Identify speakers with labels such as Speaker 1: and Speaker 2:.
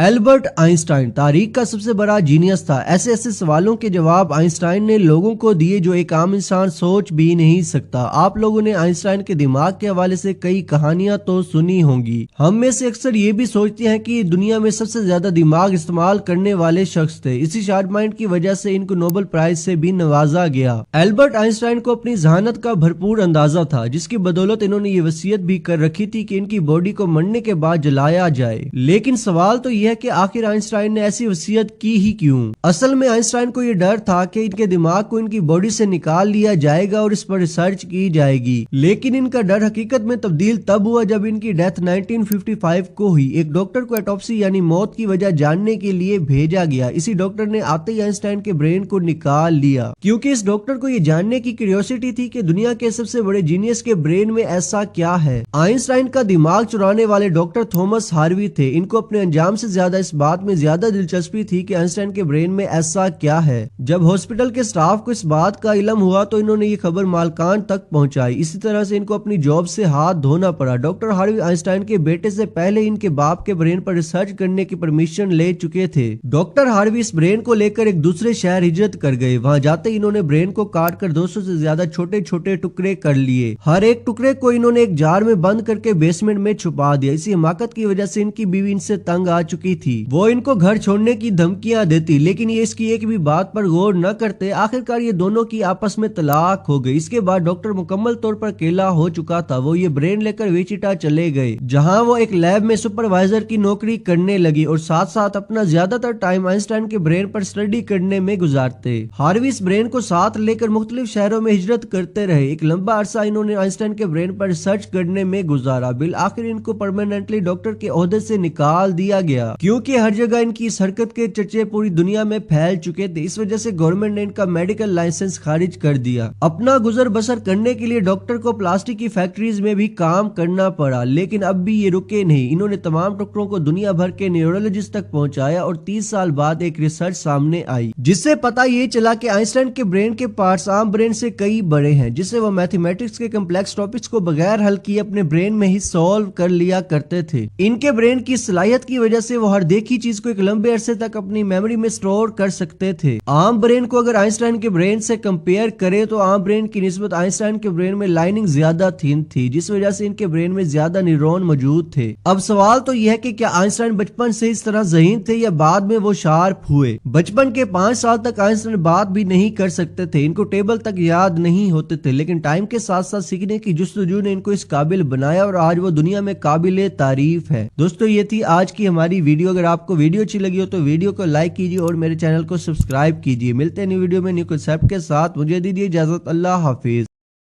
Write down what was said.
Speaker 1: Albert Einstein तारीख का सबसे बड़ा जीनियस था। ऐसे ऐसे सवालों के जवाब आइंस्टाइन ने लोगों को दिए जो एक आम इंसान सोच भी नहीं सकता। आप लोगों ने आइंस्टाइन के दिमाग के हवाले से कई कहानियां तो सुनी होंगी। हम में से अक्सर ये भी सोचते हैं कि दुनिया में सबसे ज्यादा दिमाग इस्तेमाल करने वाले शख्स थे। इसी शार्प माइंड की वजह से इनको नोबेल प्राइज से भी नवाजा गया। एल्बर्ट आइंस्टाइन को अपनी जहानत का भरपूर अंदाजा था, जिसकी बदौलत इन्होंने ये वसीयत भी कर रखी थी कि इनकी बॉडी को मरने के बाद जलाया जाए। लेकिन सवाल तो यह है कि आखिर आइंस्टाइन ने ऐसी वसीयत की ही क्यों? असल में आइंस्टाइन को यह डर था कि इनके दिमाग को इनकी बॉडी से निकाल लिया जाएगा और इस पर रिसर्च की जाएगी। लेकिन इनका डर हकीकत में तब्दील तब हुआ जब इनकी डेथ 1955 को हुई। एक डॉक्टर को ऑटोप्सी यानी मौत की वजह जानने के लिए भेजा गया। इसी डॉक्टर ने आते ही आइंस्टाइन के ब्रेन को निकाल लिया, क्योंकि इस डॉक्टर को यह जानने की क्यूरियोसिटी थी कि दुनिया के सबसे बड़े जीनियस के ब्रेन में ऐसा क्या है। आइंस्टाइन का दिमाग चुराने वाले डॉक्टर थॉमस हार्वी थे। इनको अपने अंजाम से ज्यादा इस बात में ज्यादा दिलचस्पी थी कि आइंस्टाइन के ब्रेन में ऐसा क्या है। जब हॉस्पिटल के स्टाफ को इस बात का इल्म हुआ तो इन्होंने ये खबर मालकान तक पहुंचाई। इसी तरह से इनको अपनी जॉब से हाथ धोना पड़ा। डॉक्टर हार्वी आइंस्टाइन के बेटे से पहले इनके बाप के ब्रेन पर रिसर्च करने की परमिशन ले चुके थे। डॉक्टर हार्वी इस ब्रेन को लेकर एक दूसरे शहर हिजरत कर गए। वहां जाते ही इन्होंने ब्रेन को काट कर 200 से ज्यादा छोटे छोटे टुकड़े कर लिए। हर एक टुकड़े को इन्होंने एक जार में बंद करके बेसमेंट में छुपा दिया। इसी हिमाकत की वजह से इनकी बीवी इनसे तंग आ चुकी थी। वो इनको घर छोड़ने की धमकियां देती, लेकिन ये इसकी एक भी बात पर गौर न करते। आखिरकार ये दोनों की आपस में तलाक हो गई। इसके बाद डॉक्टर मुकम्मल तौर पर अकेला हो चुका था। वो ये ब्रेन लेकर विचिटा चले गए, जहां वो एक लैब में सुपरवाइजर की नौकरी करने लगी और साथ साथ अपना ज्यादातर टाइम आइंस्टाइन के ब्रेन पर स्टडी करने में गुजारते। हार्वी इस ब्रेन को साथ लेकर मुख्तलिफ शहरों में हिजरत करते रहे। एक लंबा अरसा इन्होंने आइंस्टाइन के ब्रेन पर रिसर्च करने में गुजारा। बिल आखिर इनको परमानेंटली डॉक्टर के ओहदे से निकाल दिया गया, क्योंकि हर जगह इनकी इस हरकत के चर्चे पूरी दुनिया में फैल चुके थे। इस वजह से गवर्नमेंट ने इनका मेडिकल लाइसेंस खारिज कर दिया। अपना गुजर बसर करने के लिए डॉक्टर को प्लास्टिक की फैक्ट्रीज में भी काम करना पड़ा। लेकिन अब भी ये रुके नहीं। इन्होंने तमाम डॉक्टरों को दुनिया भर के न्यूरोलॉजिस्ट तक पहुंचाया और 30 साल बाद एक रिसर्च सामने आई, जिससे पता ये चला कि आइंस्टाइन के ब्रेन के पार्ट्स आम ब्रेन से कई बड़े हैं, जिससे वो मैथमेटिक्स के कम्प्लेक्स टॉपिक्स को बगैर हल किए अपने ब्रेन में ही सॉल्व कर लिया करते थे। इनके ब्रेन की सलाहियत की वजह से वो हर देखी चीज को एक लंबे अरसे तक अपनी मेमोरी में स्टोर कर सकते थे। आम ब्रेन को अगर आइंस्टाइन के ब्रेन से कंपेयर करें तो आम ब्रेन की निस्बत आइंस्टाइन के ब्रेन में लाइनिंग ज्यादा थिन थी, जिस वजह से इनके ब्रेन में ज्यादा न्यूरॉन मौजूद थे। अब सवाल तो यह है कि क्या आइंस्टाइन बचपन से इस तरह ज़हीन थे या बाद में वो शार्प हुए? बचपन के 5 साल तक आइंस्टाइन बात भी नहीं कर सकते थे। इनको टेबल तक याद नहीं होते थे, लेकिन टाइम के साथ साथ सीखने की जुस्तजू ने इनको इस काबिल बनाया और आज वो दुनिया में काबिल तारीफ है। दोस्तों, ये थी आज की हमारी वीडियो। अगर आपको वीडियो अच्छी लगी हो तो वीडियो को लाइक कीजिए और मेरे चैनल को सब्सक्राइब कीजिए। मिलते हैं न्यू वीडियो में न्यू कांसेप्ट के साथ। मुझे दीजिए इजाजत। अल्लाह हाफिज।